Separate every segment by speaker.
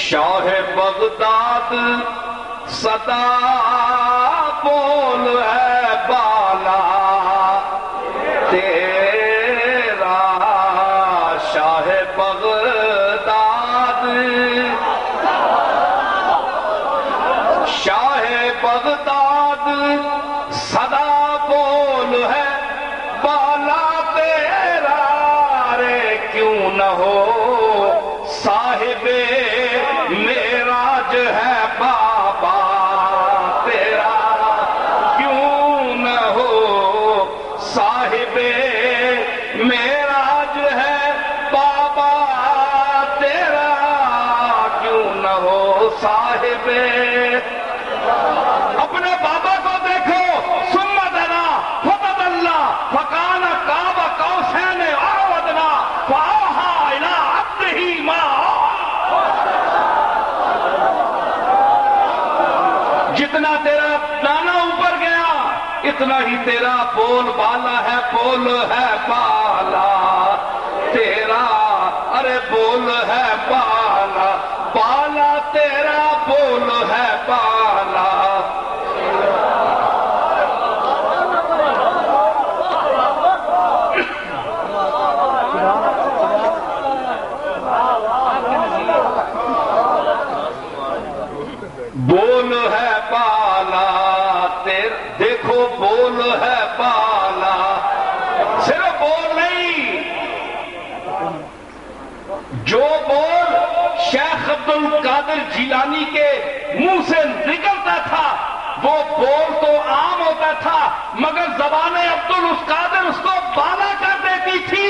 Speaker 1: شاہ Baghdad صدا بول ہے بالا تیرا، شاہ بغداد شاہ بغداد صدا بول ہے بالا تیرا، رے کیوں نہ ہو صاحب معراج ہے بابا تیرا، کیوں نہ ہو صاحب معراج ہے بابا تیرا، کیوں نہ ہو صاحب۔ اپنے بابا کو دیکھو، ثم دنا فتدلی فکان قاب قوسین او ادنی فاوحی الی عبدہ ما اوحی۔ جتنا تیرا دانا اوپر گیا اتنا ہی تیرا بول بالا ہے، بول ہے بالا تیرا، ارے بول ہے بالا، بالا تیرا بول ہے بالا۔ بول ہے بالا تیرا، دیکھو بول ہے بالا، صرف بول نہیں، جو بول شیخ عبد القادر جیلانی کے منہ سے نکلتا تھا وہ بول تو عام ہوتا تھا، مگر زبان عبد القادر اس کو بالا کر دیتی تھی۔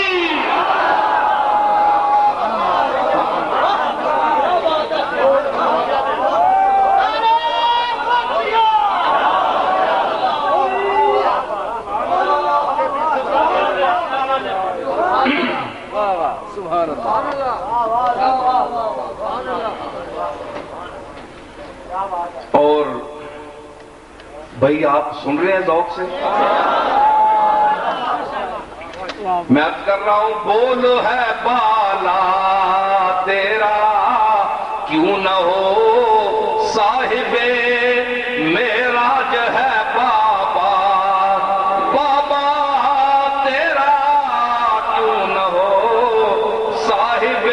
Speaker 1: اور بھائی آپ سن رہے ہیں ذوق سے؟ میں عرض کر رہا ہوں بول ہے بالا تیرا، کیوں نہ ہو صاحب معراج ہے بابا، بابا تیرا کیوں نہ ہو صاحب۔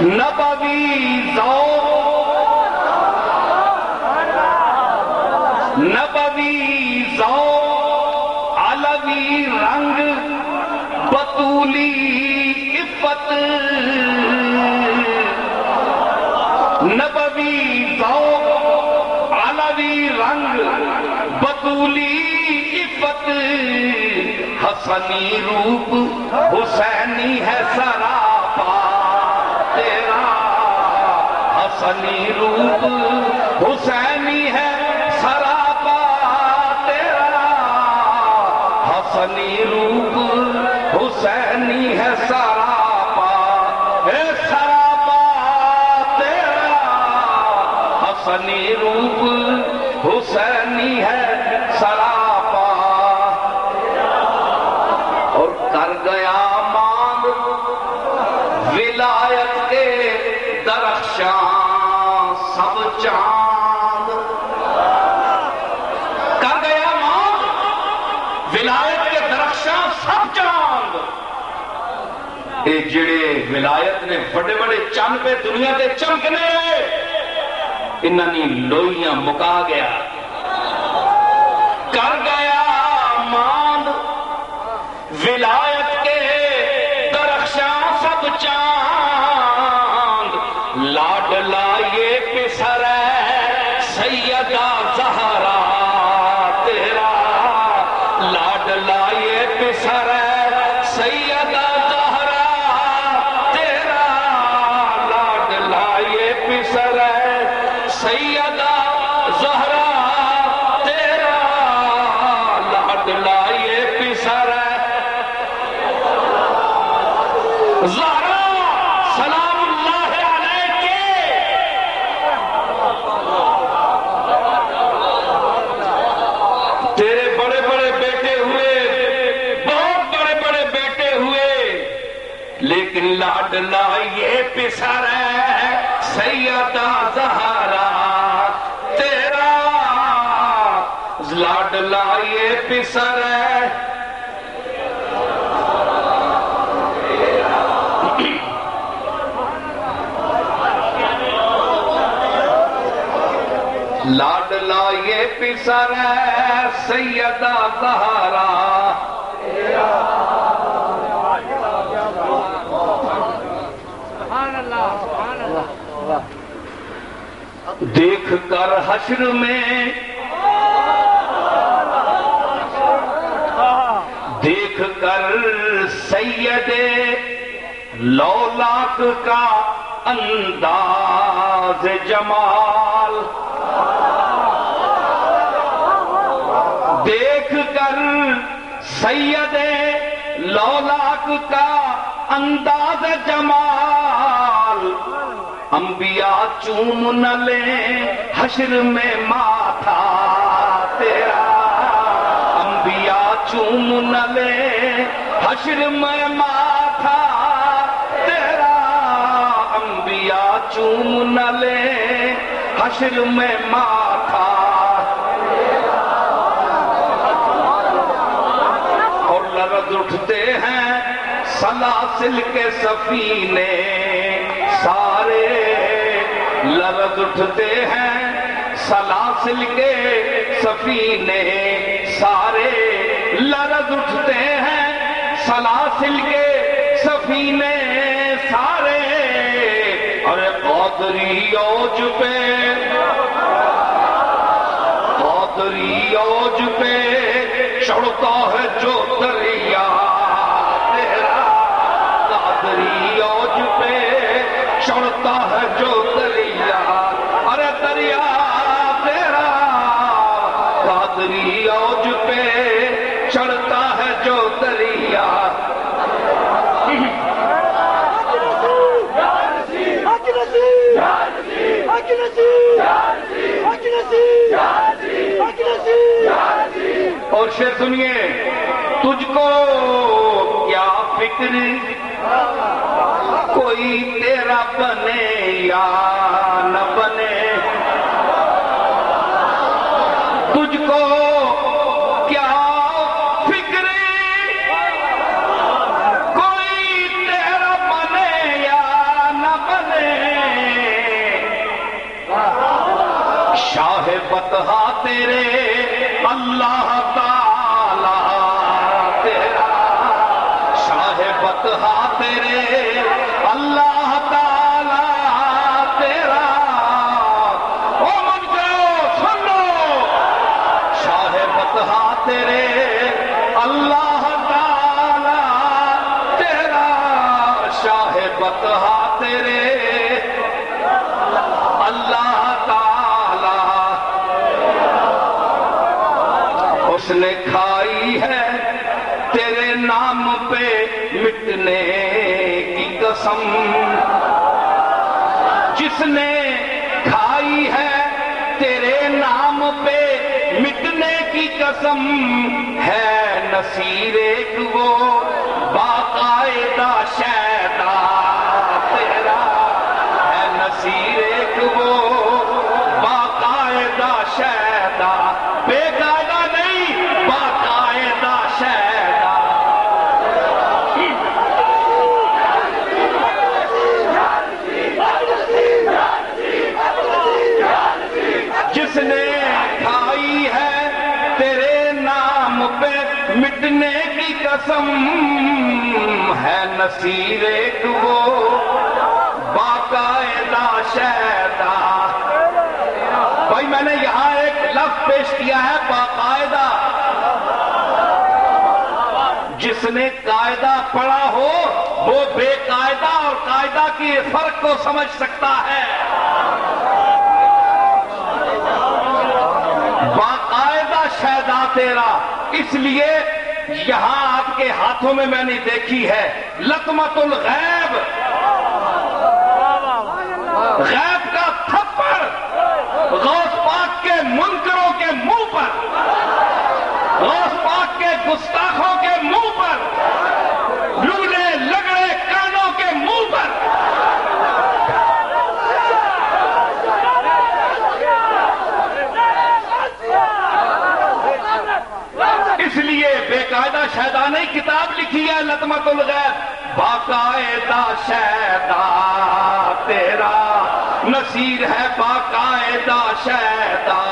Speaker 1: نبوی ذوق، نبوی ذوق، علوی رنگ، بطولی عفت، نبوی ذوق، علوی رنگ، بطولی عفت، حسنی روپ حسینی ہے سراپا تیرا، حسنی روپ حسینی ہے سراپا تیرا، حسنی روپ حسینی ہے سراپا، اے سراپا تیرا، حسنی روپ حسینی ہے سراپا۔ اور کر گیا مانگ ولایت کے درخشاں سب چاند، کر گیا مانگ ولایت کے درخشاں سب چاند، اے جڑے ولایت نے بڑے بڑے چند پہ دنیا کے چمکنے انہاں نے لوئیاں مکا گیا۔ کر گیا مانگ ولایت کے درخشاں سب چاند، لاڈلا یہ پسر ہے سیدہ زہرا تیرا، لاڈلا یہ پسر ہے سیدہ زہرا تیرا، لاڈلا یہ پسر ہے سیدہ زہرا تیرا، لاڈلا یہ پسر ہے لیکن لاڈلا یہ پسر ہے سیدہ زہرا تیرا، لاڈلا یہ پسر ہے لاڈلا یہ پسر ہے سیدہ زہرا دیکھ کر حشر میں دیکھ کر سید لولاک کا انداز جمال، دیکھ کر سید لولاک کا انداز جمال، انبیاء چوم نہ لیں حشر میں ماتھا تیرا، انبیاء چوم نہ لیں حشر میں ماتھا تیرا، انبیاء چوم نہ لیں حشر میں ماتھا، اور لرز اٹھتے ہیں سلاسل کے سفینے سارے، لرز اٹھتے ہیں سلاسل کے سفینے سارے، لرز اٹھتے ہیں سلاسل کے سفینے سارے، ارے قادری اوج پہ قادری اوج پہ چڑھتا ہے جو دریا تیرا، قادری اوج پہ چڑھتا ہے جو دریا، ارے دریا تیرا قادری اوج پہ چڑھتا ہے جو دریا، اور شعر سنیے، تجھ کو کیا فکر کوئی تیرا بنے یا نہ بنے، تجھ کو کیا فکر کوئی تیرا بنے یا نہ بنے، شاہ بطحا تیرے اللہ تعالی تیرا، شاہ بطحا تیرے اللہ تعالی تیرا، او من کرو سن لو، شاہ بطحا تیرے اللہ تعالی تیرا، شاہ بطحا تیرے اللہ تعالی، اس نے کھائی ہے تیرے نام پہ مٹنے کی قسم، جس نے کھائی ہے تیرے نام پہ مٹنے کی قسم، ہے نصیر ایک وہ باقاعدہ شیدا تیرا، ہے نصیر ایک وہ باقاعدہ شیدا، بے قاعدہ نہیں باقاعدہ شیدا، جس نے کھائی ہے تیرے نام پہ مٹنے کی قسم، ہے نصیر ایک وہ باقاعدہ شیدا۔ بھائی میں نے یہاں ایک لفظ پیش کیا ہے باقاعدہ، جس نے قاعدہ پڑھا ہو وہ بے قاعدہ اور قاعدہ کی فرق کو سمجھ سکتا ہے۔ باقاعدہ شیدا تیرا، اس لیے یہاں آپ کے ہاتھوں میں نے دیکھی ہے لطمت الغیب، غیب کا تھپڑ غوث پاک کے منکروں کے منہ پر، غوث پاک کے گستاخوں کے منہ پر، لولے لگڑے کانوں کے باقاعدہ شیدا نے کتاب لکھی ہے لطمت الغیب، باقاعدہ شیدا تیرا نصیر ہے، باقاعدہ شیدا